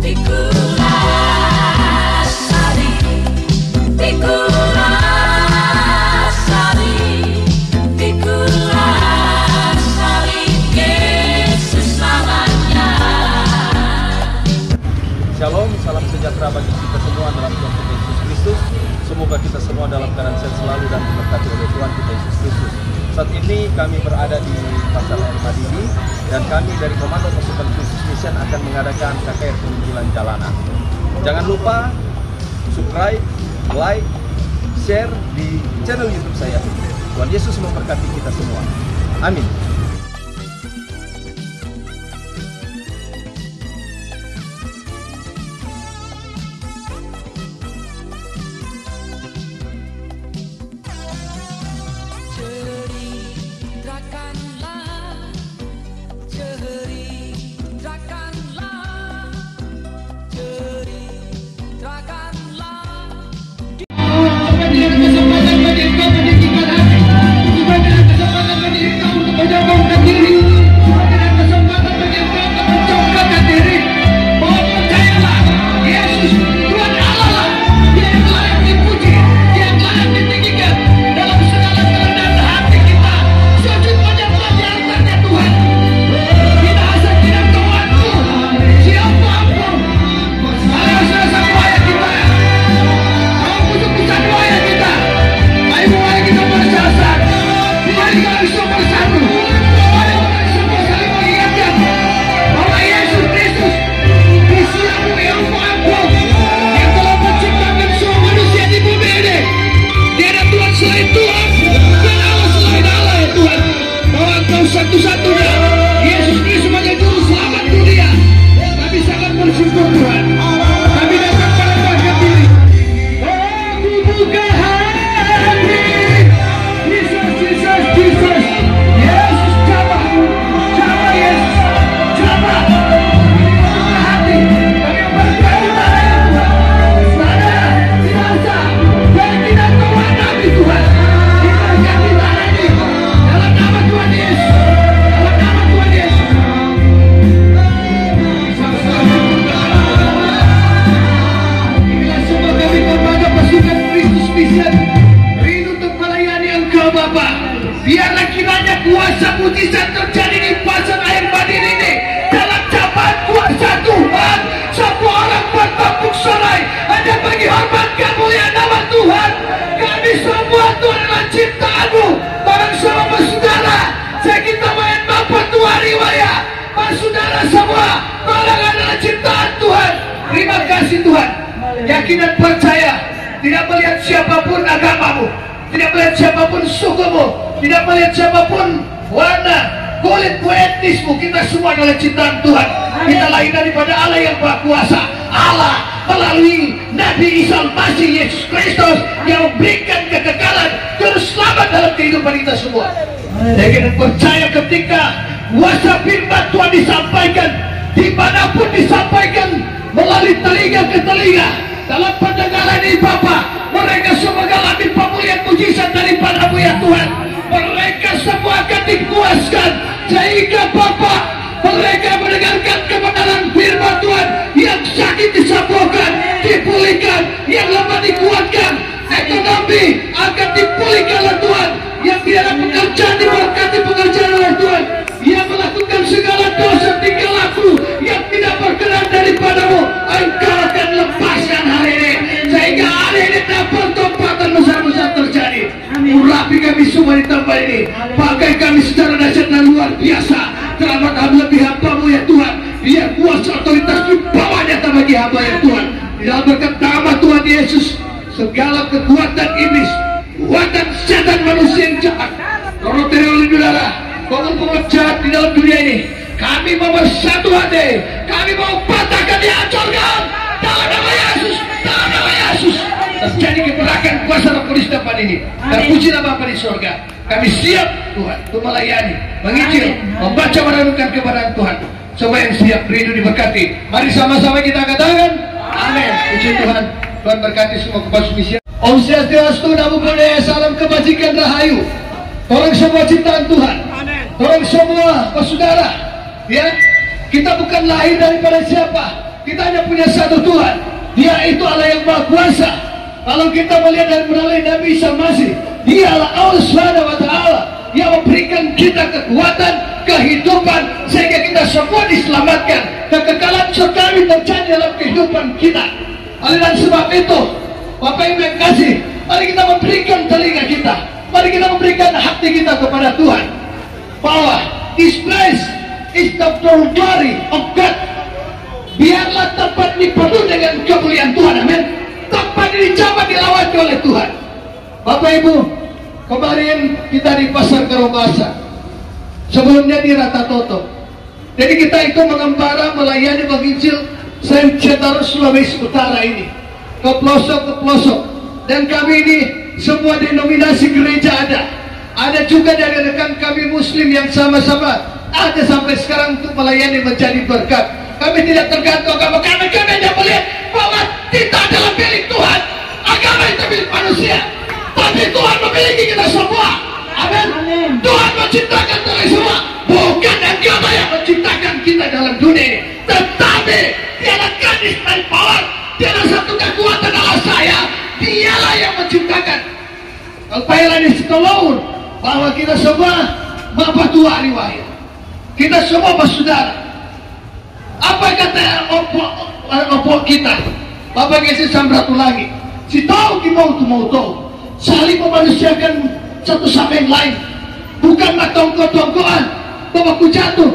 Shalom, salam sejahtera bagi kita semua dalam Tuhan kita Yesus Kristus. Semoga kita semua dalam keadaan sehat selalu dan diberkati oleh Tuhan kita Yesus Kristus. Saat ini kami berada di Pasar Air Madini dan kami dari Komando Pasukan Khusus Mission akan mengadakan KKR penginjilan jalanan. Jangan lupa subscribe, like, share di channel YouTube saya. Tuhan Yesus memberkati kita semua. Amin. Satu-satunya Yesus Kristus sebagai juru selamat dunia. Kami sangat bersyukur Tuhan. Kami dapat berbahagia diri. Oh, buka hati. Jesus, Jesus, Jesus. Yesus coba Yesus coba. Buka hati. Kami berdoa Tuhan. Saudara, dirasa dan tidak Tuhan kami Tuhan. Diberkati tangan ini dalam nama Tuhan Yesus. Rindu untuk melayani Engkau Bapa. Biarlah kiranya kuasa mujizat terjadi di Pasar Air Madini ini. Dalam jabat kuasa Tuhan, semua orang bertepuk serai hanya bagi hormat kemuliaan nama Tuhan. Kami semua Tuhan adalah ciptaan-Mu. Barang sama saudara, saya kita main Bapak Tua riwayat. Saudara semua, barang adalah ciptaan Tuhan. Terima kasih Tuhan. Yakin dan percaya. Tidak melihat siapapun agamamu, tidak melihat siapapun sukumu, tidak melihat siapapun warna kulitmu, etnismu, kita semua adalah ciptaan Tuhan. Kita lahir daripada Allah yang Maha Kuasa. Allah melalui Nabi Isa Masih Yesus Kristus yang memberikan kekekalan juru selamat dalam kehidupan kita semua. Saya percaya ketika kuasa firman Tuhan disampaikan, dimanapun disampaikan, melalui telinga ke telinga, dalam pendengaran ini Bapa, mereka semua mengalami pemulihan mujizat daripada-Mu ya Tuhan. Mereka semua akan dikuaskan sehingga Bapa, mereka mendengarkan kebenaran firman Tuhan. Yang sakit disembuhkan, dipulihkan, yang lemah dikuatkan, ekonomi akan dipulihkan oleh Tuhan. Yang tidak ada pekerjaan diberkati pekerjaan oleh Tuhan. Yang melakukan segala dosa tinggal laku yang tidak berkenan daripada-Mu, Engkau akan lepaskan hari ini sehingga hari ini dapat tempatan besar-besar terjadi. Urapi kami semua di tempat ini, pakai kami secara dahsyat dan luar biasa. Terhadap lebih hamba-Mu ya Tuhan. Biar kuasa otoritas di bawah nyata bagi hamba ya Tuhan. Di dalam berkat nama Tuhan Yesus, segala kekuatan iblis, kekuatan setan manusia yang jahat, oleh udara, pengumpulan jahat di dalam dunia ini, kami mau bersatu hati, kami mau patahkan, dihancurkan dalam nama Yesus, dalam nama Yesus. Terjadi keberakan kuasa Roh Kudus depan ini. Terpujilah Bapa di surga. Kami siap Tuhan untuk melayani, menginjil, membaca, merenungkan kebenaran Tuhan. Semua yang siap rindu diberkati. Mari sama-sama kita katakan amin. Puji Tuhan. Tuhan berkati semua kepala misi. Om Swastiastu, Namo Buddhaya, salam kebajikan rahayu. Tolong semua ciptaan Tuhan. Tolong semua saudara, ya, kita bukan lahir daripada siapa, kita hanya punya satu Tuhan. Dia itu Allah yang Maha Kuasa. Kalau kita melihat dari melalui Nabi Isa Masih, Dia Allah Subhanahu wa Ta'ala yang memberikan kita kekuatan, kehidupan, sehingga kita semua diselamatkan. Kekekalan surgawi terjadi dalam kehidupan kita. Oleh sebab itu, Bapak Ibu yang kasih, mari kita memberikan telinga kita, mari kita memberikan hati kita kepada Tuhan, bahwa this place is the glory of God. Biarlah tempat ini penuh dengan kemuliaan Tuhan. Amin. Tempat ini coba dilawati oleh Tuhan. Bapak Ibu, kemarin kita di Pasar Karobasa, sebelumnya di Rata Toto. Jadi kita itu mengembara melayani penginjil Senjata Sulawesi Utara ini, ke pelosok. Dan kami ini semua denominasi gereja ada. Ada juga dari rekan kami Muslim yang sama-sama ada sampai sekarang untuk melayani menjadi berkat. Kami tidak tergantung agama, karena kami hanya melihat bahwa kita adalah milik Tuhan. Agama itu milik manusia, tapi Tuhan memiliki kita semua. Amin. Tuhan menciptakan kita semua, bukan agama yang menciptakan kita dalam dunia ini, tetapi tiada gadis dari power, tiada satu kekuatan Allah saya. Dialah yang menciptakan. Alpailah di setelaun bahwa kita semua bapak tua riwayat. Kita semua bersaudara. Apa kata opo kita? Bapak kasih samratu langit. Si tahu ki mau tahu. Saling memanusiakan satu sama yang lain. Bukan matongko-tongkoan. Bapakku jatuh.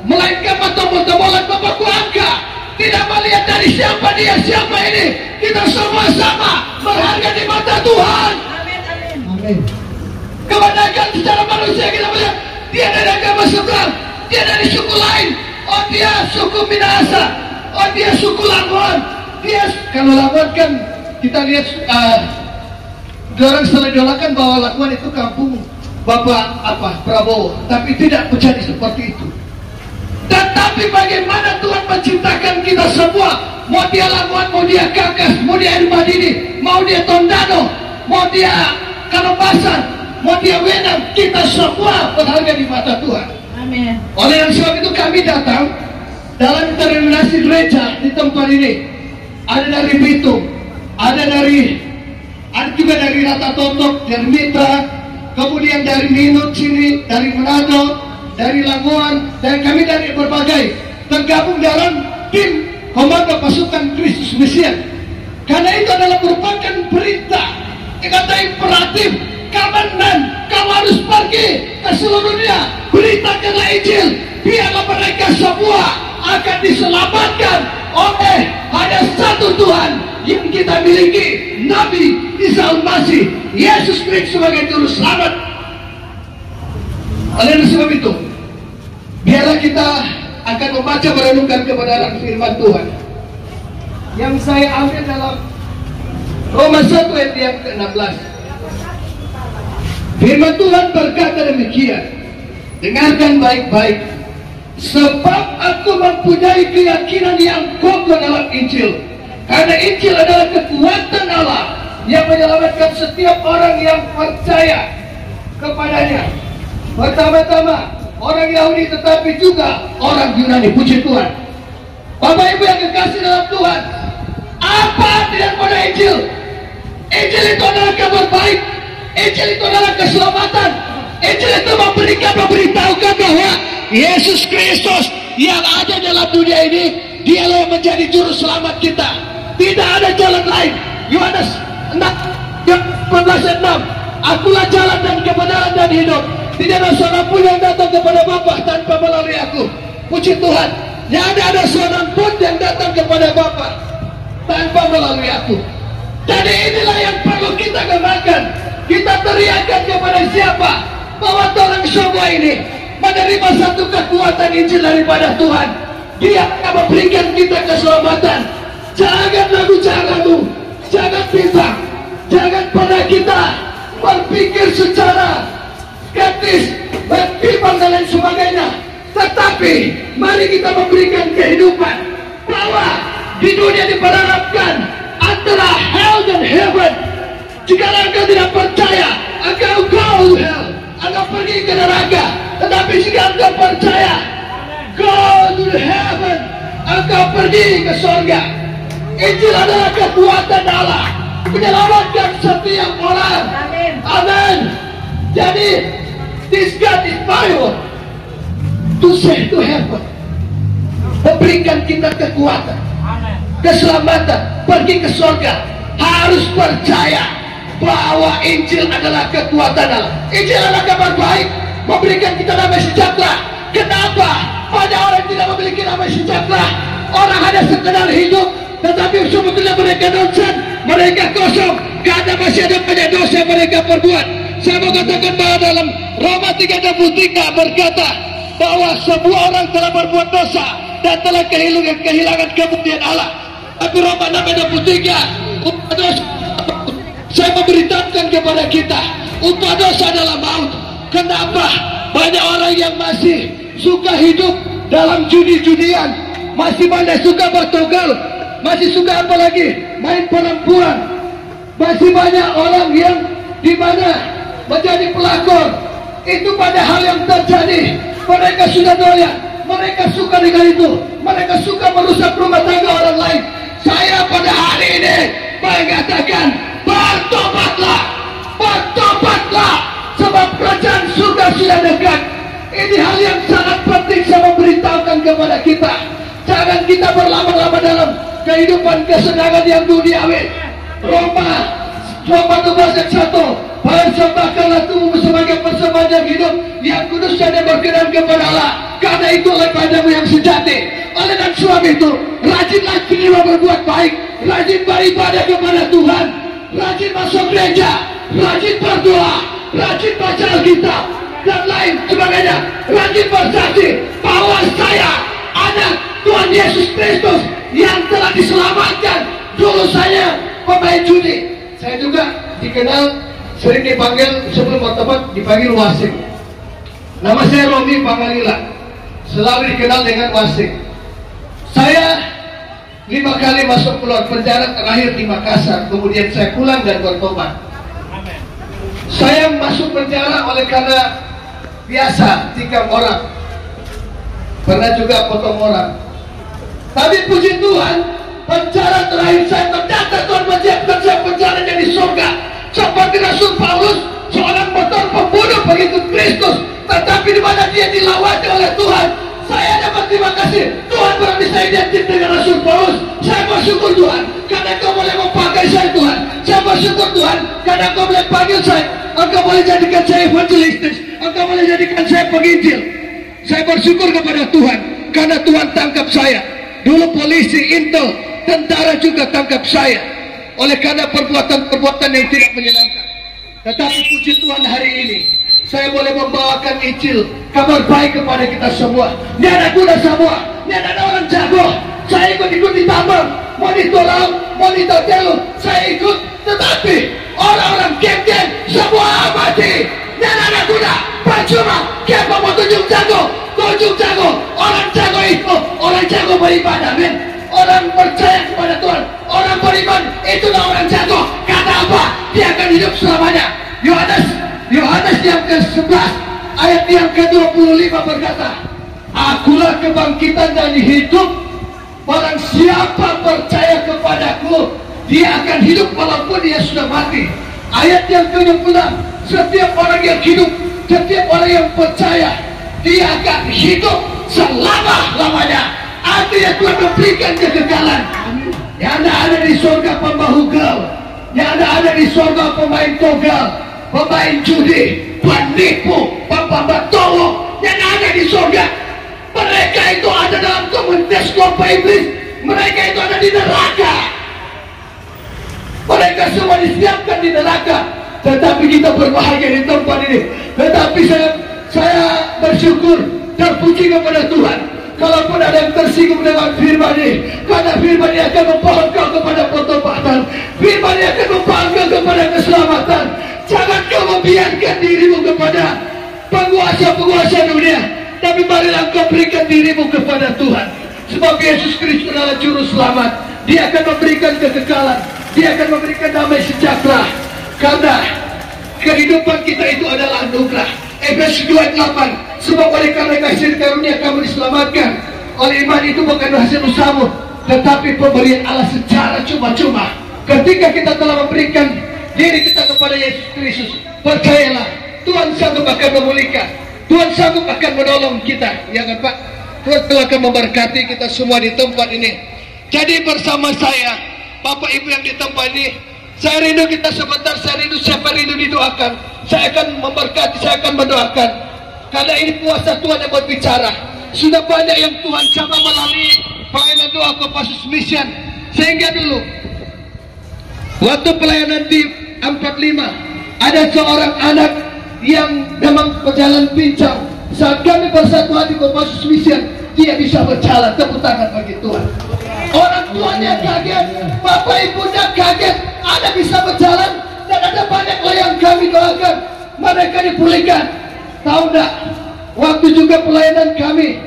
Melainkan matong-matong bapakku angkat. Tidak melihat dari siapa dia, siapa ini. Kita semua sama berharga di mata Tuhan. Amin. Kebanyakan secara manusia kita melihat dia dari agama seberang, dia dari suku lain. Oh dia suku Minahasa, oh dia suku Labuan. Dia kalau Labuan kan kita lihat orang selalu idolakan bahwa Labuan itu kampung Bapak Prabowo, tapi tidak menjadi seperti itu. Tetapi bagaimana Tuhan menciptakan kita semua, mau dia Labuan, mau dia Kakas, mau dia Air Madini, mau dia Tondano, mau dia Kanobasan, mau dia Wenang, kita semua berharga di mata Tuhan. Amin. Oleh sebab itu kami datang dalam denominasi gereja di tempat ini. Ada dari Bitung, ada juga dari Rata Totok, dari Mitra, kemudian dari Minut sini, dari Manado, dari Labuan, dan kami dari berbagai tergabung dalam tim Komando Pasukan Kristus Mission. Karena itu adalah merupakan perintah, kata imperatif, komandan, kamu harus pergi ke seluruh dunia, beritakanlah Injil, biarlah mereka semua akan diselamatkan oleh hanya satu Tuhan yang kita miliki, Nabi Isa Al-Masih, Yesus Kristus sebagai Juru Selamat. Oleh sebab itu, biarlah kita akan membaca merenungkan kebenaran firman Tuhan yang saya ambil dalam Roma 1 ayat yang ke-16. Firman Tuhan berkata demikian, dengarkan baik-baik, sebab aku mempunyai keyakinan yang kokoh dalam Injil, karena Injil adalah kekuatan Allah yang menyelamatkan setiap orang yang percaya kepadanya. Pertama-tama orang Yahudi, tetapi juga orang Yunani. Puji Tuhan. Bapak Ibu yang kekasih dalam Tuhan, apa arti daripada Injil? Injil itu adalah kabar baik. Injil itu adalah keselamatan. Injil itu memberitahukan bahwa Yesus Kristus yang ada dalam dunia ini, Dialah yang menjadi juru selamat kita. Tidak ada jalan lain. Yohanes 14:6, akulah jalan dan kebenaran dan hidup. Tidak ada seorang pun yang datang kepada Bapa tanpa melalui aku. Puji Tuhan, tidak ada seorang pun yang datang kepada Bapa tanpa melalui aku. Jadi inilah yang perlu kita kembangkan. Kita teriakkan kepada siapa? Bahwa tolong semua ini menerima satu kekuatan Injil daripada Tuhan. Dia akan memberikan kita keselamatan. Jangan ragu-ragu, jangan bimbang, jangan pernah kita berpikir secara skeptis, berbimbang dan lain sebagainya. Tetapi mari kita memberikan kehidupan bahwa di dunia diperharapkan antara hell dan heaven. Jika engkau tidak percaya, engkau go to hell, engkau pergi ke neraka. Tetapi jika engkau percaya, go to heaven, engkau pergi ke surga. Injil adalah kekuatan Allah menyelamatkan setiap orang. Amin. Jadi this God is power to save to heaven. Memberikan kita kekuatan, keselamatan, pergi ke surga. Harus percaya bahwa Injil adalah kekuatan Allah. Injil adalah kabar baik, memberikan kita damai sejahtera. Kenapa banyak orang tidak memiliki damai sejahtera? Orang hanya sekedar hidup, tetapi sebetulnya mereka dosa, mereka kosong karena masih ada banyak dosa yang mereka perbuat. Saya mau katakan bahwa dalam Roma 3:23 berkata bahwa semua orang telah berbuat dosa dan telah kehilangan kemuliaan Allah. Tapi Roma 6:23, upah dosa, saya memberitakan kepada kita, upah dosa adalah maut. Kenapa? Banyak orang yang masih suka hidup dalam judi-judian, masih banyak suka bertogel, masih suka apa lagi? Main perempuan. Masih banyak orang yang dimana menjadi pelakor. Itu pada hal yang terjadi. Mereka sudah doyan, mereka suka dengan itu, mereka suka merusak rumah tangga orang lain. Saya pada hari ini mengatakan, bertobatlah, bertobatlah, sebab kerajaan surga sudah dekat. Ini hal yang sangat penting saya memberitahukan kepada kita. Jangan kita berlama-lama dalam kehidupan kesenangan yang duniawi. Roma 12:1, persembahkanlah tubuhmu sebagai persembahan yang hidup, yang kudus dan yang berkenan kepada Allah. Karena itu oleh padamu yang sejati. Oleh dan sebab itu, rajinlah jiwa berbuat baik, rajin beribadah kepada Tuhan, rajin masuk gereja, rajin berdoa, rajin baca Alkitab dan lain sebagainya. Rajin bersaksi bahwa saya anak Tuhan Yesus Kristus yang telah diselamatkan. Dulu saya pemain judi. Saya juga dikenal, sering dipanggil sebelum bertobat dipanggil Wasik. Nama saya Romi Pangalila, selalu dikenal dengan Wasik. Saya 5 kali masuk keluar penjara, terakhir di Makassar. Kemudian saya pulang dan bertobat. Saya masuk penjara oleh karena biasa tikam orang, pernah juga potong orang. Tapi puji Tuhan, penjara terakhir saya ternyata Tuhan menyiapkan saya penjaranya di surga. Seperti Rasul Paulus, seorang motor pembunuh pengikut Kristus, tetapi di mana dia dilawati oleh Tuhan. Saya dapat terima kasih, Tuhan berarti saya identik dengan Rasul Paulus. Saya bersyukur Tuhan, karena Kau boleh memakai saya Tuhan. Saya bersyukur Tuhan, karena Kau boleh panggil saya. Engkau boleh jadikan saya evangelistis, Engkau boleh jadikan saya penginjil. Saya bersyukur kepada Tuhan, karena Tuhan tangkap saya. Dulu polisi, intel, tentara juga tangkap saya. Oleh karena perbuatan-perbuatan yang tidak menyenangkan. Tetapi puji Tuhan hari ini, saya boleh membawakan Injil, kabar baik kepada kita semua. Ini anak muda semua, ini ada orang jago. Saya ikut ditambang, monitor laut, monitor jalur, saya ikut. Tetapi orang-orang geng-geng semua mati. Ini anak muda, percuma. Siapa mau tunjuk jago? Tunjuk jago. Orang jago itu, orang jago beribadah, men. Orang percaya kepada Tuhan, orang beriman, itulah orang jago. Kata apa? Dia akan hidup selamanya. Yohanes yang ke-11 ayat yang ke-25 berkata, Akulah kebangkitan dan hidup. Barang siapa percaya kepadaku, dia akan hidup walaupun dia sudah mati. Ayat yang ke-26, setiap orang yang hidup, setiap orang yang percaya, dia akan hidup selama-lamanya. Artinya Tuhan memberikan kekekalan. Yang ada di surga pembahu gel, yang ada di surga pemain togel, pemain judi, penipu, pembabat tolong. Yang ada di surga, mereka itu ada dalam komunitas kelompok iblis. Mereka itu ada di neraka. Mereka semua disiapkan di neraka. Tetapi kita berbahagia di tempat ini. Tetapi saya bersyukur dan puji kepada Tuhan. Kalaupun ada yang tersinggung dengan firman ini, karena firman ini akan membawa kau kepada pertobatan, firman ini akan membawa kau kepada keselamatan. Jangan kau membiarkan dirimu kepada penguasa-penguasa dunia, tapi marilah kau berikan dirimu kepada Tuhan. Sebab Yesus Kristus adalah juru selamat. Dia akan memberikan kekekalan, Dia akan memberikan damai sejahtera. Karena kehidupan kita itu adalah anugerah. Efesus 2:8, sebab oleh karena kasih karunia kamu diselamatkan Oleh iman itu bukan hasil usahamu, tetapi pemberian Allah secara cuma-cuma. Ketika kita telah memberikan diri kita kepada Yesus Kristus, percayalah, Tuhan sanggup akan memulihkan, Tuhan sanggup akan menolong kita, ya kan Pak? Tuhan telah akan memberkati kita semua di tempat ini. Jadi bersama saya, Bapak Ibu yang di tempat ini, saya rindu kita sebentar, saya rindu siapa rindu didoakan. Saya akan memberkati, saya akan mendoakan. Karena ini puasa Tuhan yang berbicara. Sudah banyak yang Tuhan coba melalui pelayanan doa Kopassus Mission. Sehingga dulu waktu pelayanan di 45 ada seorang anak yang memang berjalan pincang. Saat kami bersatu di Kopassus Mission, dia bisa berjalan. Tepuk tangan bagi Tuhan. Orang tuanya kaget, bapak ibunya kaget, ada bisa berjalan, dan ada banyak yang kami doakan mereka dipulihkan. Tahu enggak, waktu juga pelayanan kami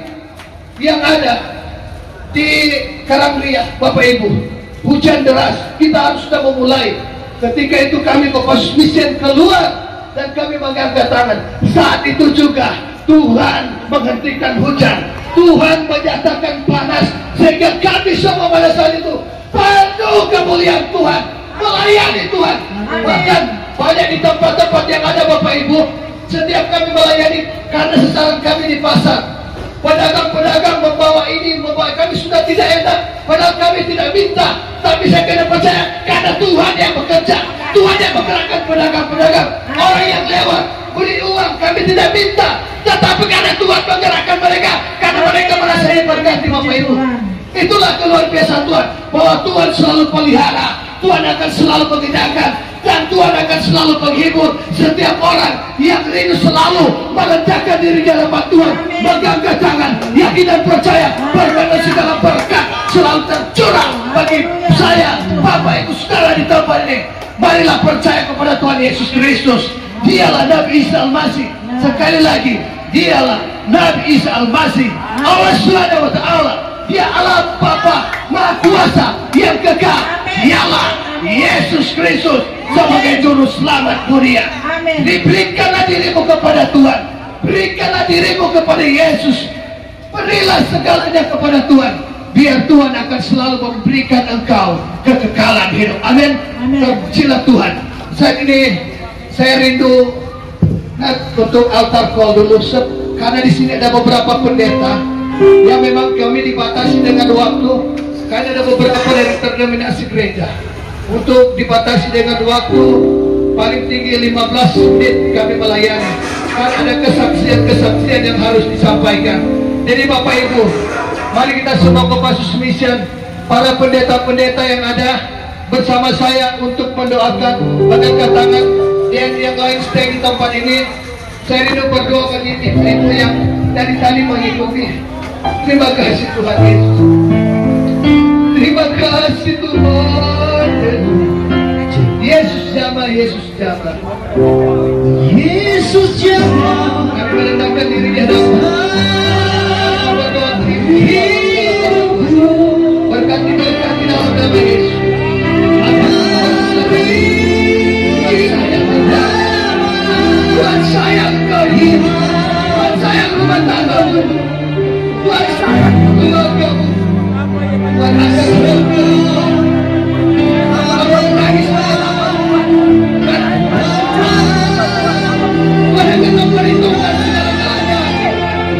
yang ada di Karangria, bapak ibu, hujan deras, kita harus sudah memulai. Ketika itu kami Kopassus Mission keluar dan kami mengangkat tangan. Saat itu juga Tuhan menghentikan hujan, Tuhan menyatakan panas, sehingga kami semua pada saat itu penuh kemuliaan Tuhan, melayani Tuhan. Bahkan banyak di tempat-tempat yang ada bapak ibu, setiap kami melayani, karena sesaran kami di pasar, pedagang-pedagang membawa ini, membawa, kami sudah tidak enak, padahal kami tidak minta, tapi saya kena percaya karena Tuhan yang bekerja, Tuhan yang menggerakkan pedagang-pedagang, orang yang lewat beri uang, kami tidak minta, tetapi karena Tuhan menggerakkan mereka, karena mereka merasa diberkati bapak ibu. Itulah keluar biasa Tuhan, bahwa Tuhan selalu pelihara, Tuhan akan selalu mengingatkan, dan Tuhan akan selalu menghibur setiap orang yang rindu selalu meletakkan diri di hadapan Tuhan, mengangkat tangan, yakin dan percaya bahwa segala berkat selalu tercurah bagi saya, bapak ibu saudara di tempat ini. Marilah percaya kepada Tuhan Yesus Kristus. Dialah Nabi Isa Al-Masih. Sekali lagi, dialah Nabi Isa Al-Masih, Allah Subhanahu wa Ta'ala. Dia Allah Bapa Maha Kuasa yang kekal. Dialah Yesus Kristus sebagai juru selamat dunia. Diberikanlah dirimu kepada Tuhan, berikanlah dirimu kepada Yesus, berilah segalanya kepada Tuhan, biar Tuhan akan selalu memberikan engkau kekekalan hidup. Amin. Terpujilah Tuhan. Saat ini saya rindu untuk altar call dulu, karena di sini ada beberapa pendeta yang memang kami dibatasi dengan waktu, karena ada beberapa dari denominasi gereja. Untuk dibatasi dengan waktu paling tinggi 15 menit kami melayani, karena ada kesaksian-kesaksian yang harus disampaikan. Jadi bapak ibu, mari kita semua Kopassus Mission, para pendeta-pendeta yang ada bersama saya untuk mendoakan, mengangkat tangan, dan yang lain stay di tempat ini. Saya rindu berdoa bagi ibu-ibu yang dari tadi mengikuti. Terima kasih Tuhan Yesus. Terima kasih Tuhan Yesus jamah, Yesus jamah, Yesus jamah. Kami meletakkan diri di hadapan. Berdoa berkati dalam nama Yesus. Tuhan sayang kau hidup, Tuhan sayang rumah tanggamu, Tuhan sayang keluargamu, Tuhan akan berdoa, apa menangis apa, Tuhan akan memperhitungkan segala-galanya.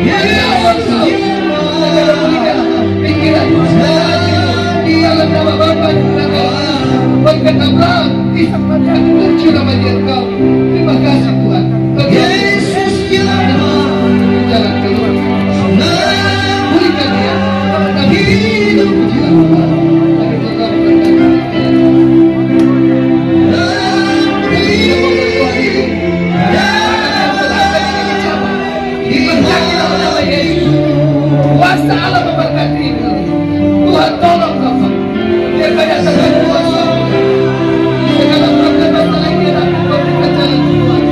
Ya Allah, segala berikan pikiran di dalam nama Bapa dan Putra berkat Abraham, Ishak dan Yakub tercurah bagi engkau. Terima kasih Tuhan. Yesus jalan keluar. Berikan dia. Kami hidup pujilah Tuhan. Kami tetap berkata. Kita berdoa hidup. Diberkati dalam nama Yesus. Kuasa Allah memberkati kami. Tuhan tolong Bapak. Dia menyatakan kuasa. Segala masalah ini aku berikan jalan Tuhan.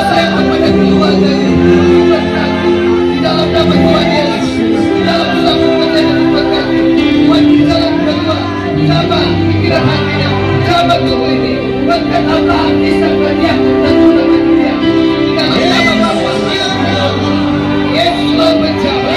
Saya kepada keluarganya, berkati di dalam nama Tuhan Yesus, di dalam usaha pekerjaan yang berkati Tuhan, di dalam kedua sama pikiran hatinya, sama tubuh ini berkat Abraham, Ishak dan Yakub dan Tuhan dia di dalam nama Bapa Yesus selalu menjawab.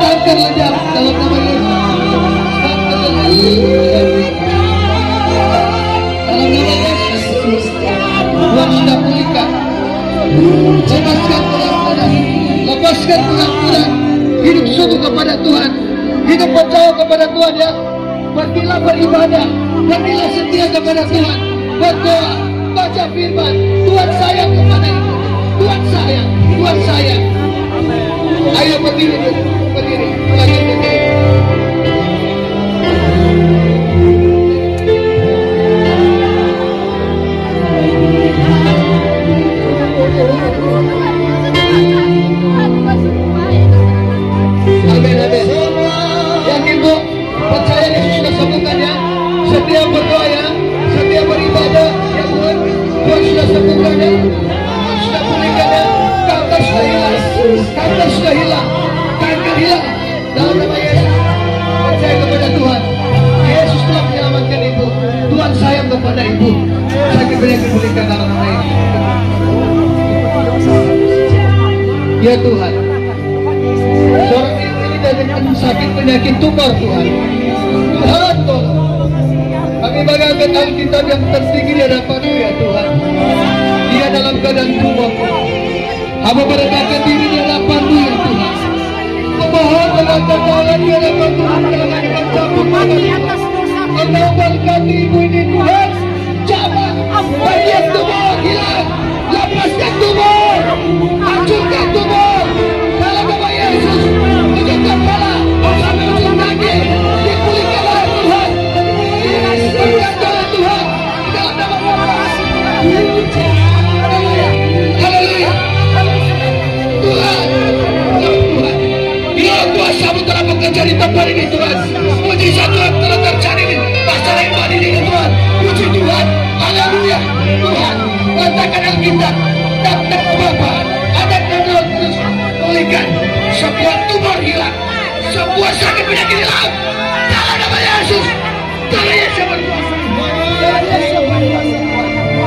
Angkat lejak dalam nama Yesus. Dalam nama Yesus, Tuhan sudah pulihkan. Lepaskan pengampunan, lepaskan pengampunan. Hidup sungguh kepada Tuhan, hidup percaya kepada Tuhan ya. Pergilah beribadah, pergilah setia kepada Tuhan. Berdoa, baca firman. Tuhan sayang kepada itu. Tuhan sayang, Tuhan sayang. Ayo berdiri, berdiri, lagi berdiri. Amin, amin. Yakin bu, percaya Yesus sudah sembuhkan ya. Setia berdoa ya, setia beribadah ya Tuhan. Tuhan sudah sembuhkan ya, Tuhan sudah pulihkan ya. Kanker sudah hilang, kanker sudah hilang, kanker hilang. Dalam nama Yesus, percaya kepada Tuhan. Yesus telah menyelamatkan ibu. Tuhan sayang kepada ibu. Sakit penyakit pulihkan dalam nama Yesus. Ya Tuhan, seorang ibu ini dengan sakit penyakit tumor Tuhan. Tuhan tolong. Kami bagaikan Alkitab yang tertinggi di hadapan-Mu ya Tuhan. Dia dalam keadaan tumor. Hamba merendahkan diri di hadapan-Mu ya Tuhan. Memohon mengangkat tangan di hadapan-Mu. Engkau berkati ibu ini Tuhan. Cabut bagian tumor hilang. Lepaskan tumor. Hancurkan tumor. Dalam nama Yesus. Ujung kepala sampai ujung kaki dipulihkan oleh Tuhan. Berkati oleh Tuhan. Dalam nama Yesus. Haleluya. Haleluya. Tuhan. Tuhan. Ya kuasa-Mu telah bekerja di tempat ini Tuhan. Mujizat Tuhan telah terjadi di pasar ibadah ini Tuhan. Puji Tuhan. Haleluya. Tuhan. Katakan Alkitab. Datang Bapa. Ada Roh Kudus. Pulihkan. Sebuah tumor hilang. Sebuah sakit penyakit hilang. Dalam nama Yesus. Darah Yesus berkuasa.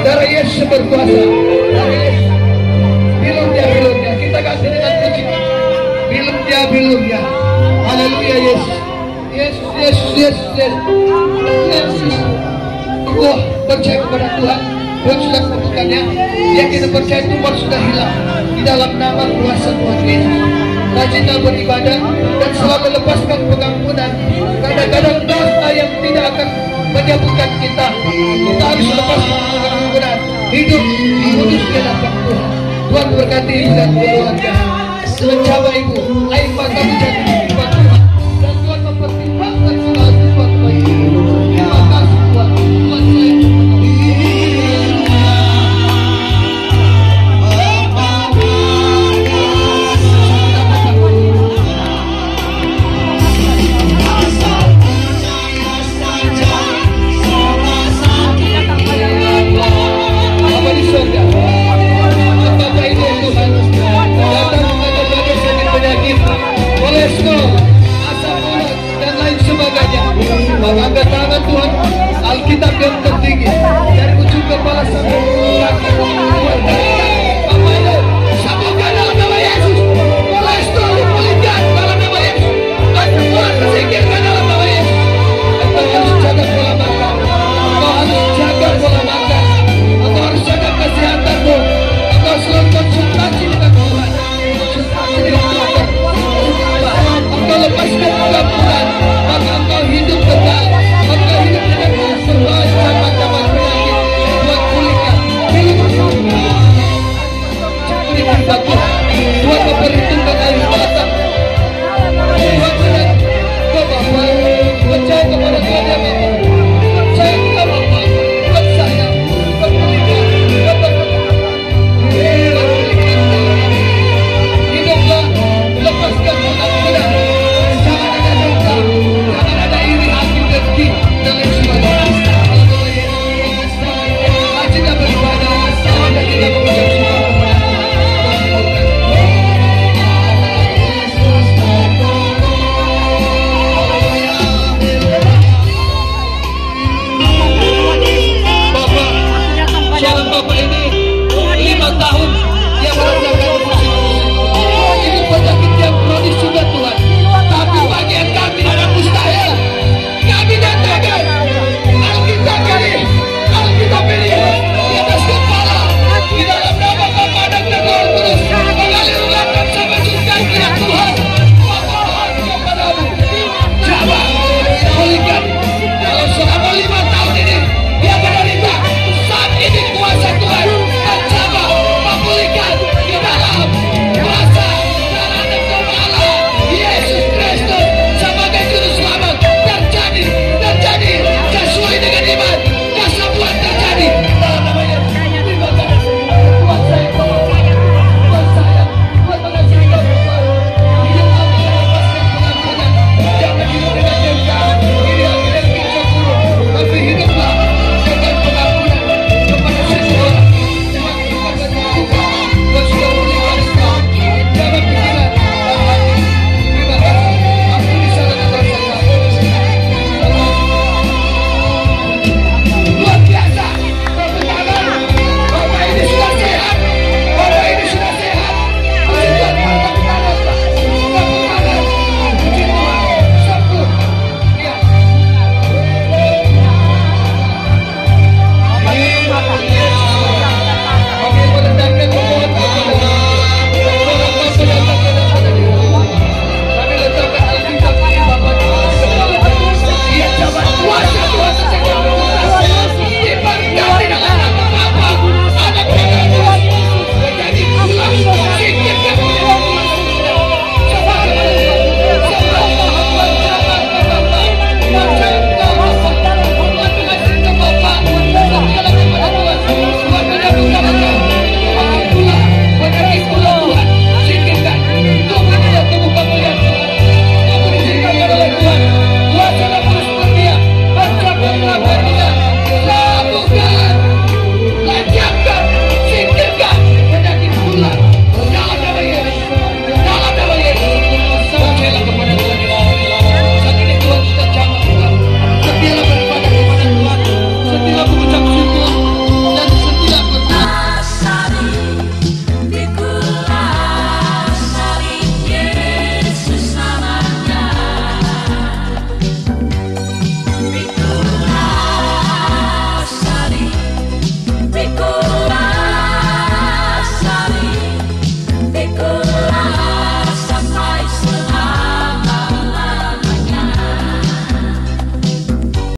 Darah Yesus berkuasa. Darah Yesus. Bilum dia, bilum dia. Kita kasih dengan puji. Bilum dia, bilum dia. Haleluya Yesus. Yesus, Yesus, Yesus, Yesus. Wah, percaya kepada Tuhan. Tuhan sudah sembuhkannya. Dia kita percaya tumor sudah hilang. Di dalam nama kuasa Tuhan Yesus. Rajinlah beribadah dan selalu lepaskan pengampunan. Kadang-kadang dosa yang tidak akan menyembuhkan kita. Kita harus lepaskan pengampunan. Hidup kudus di hadapan Tuhan. Tuhan berkati ibu dan keluarga. Mencapai ibu.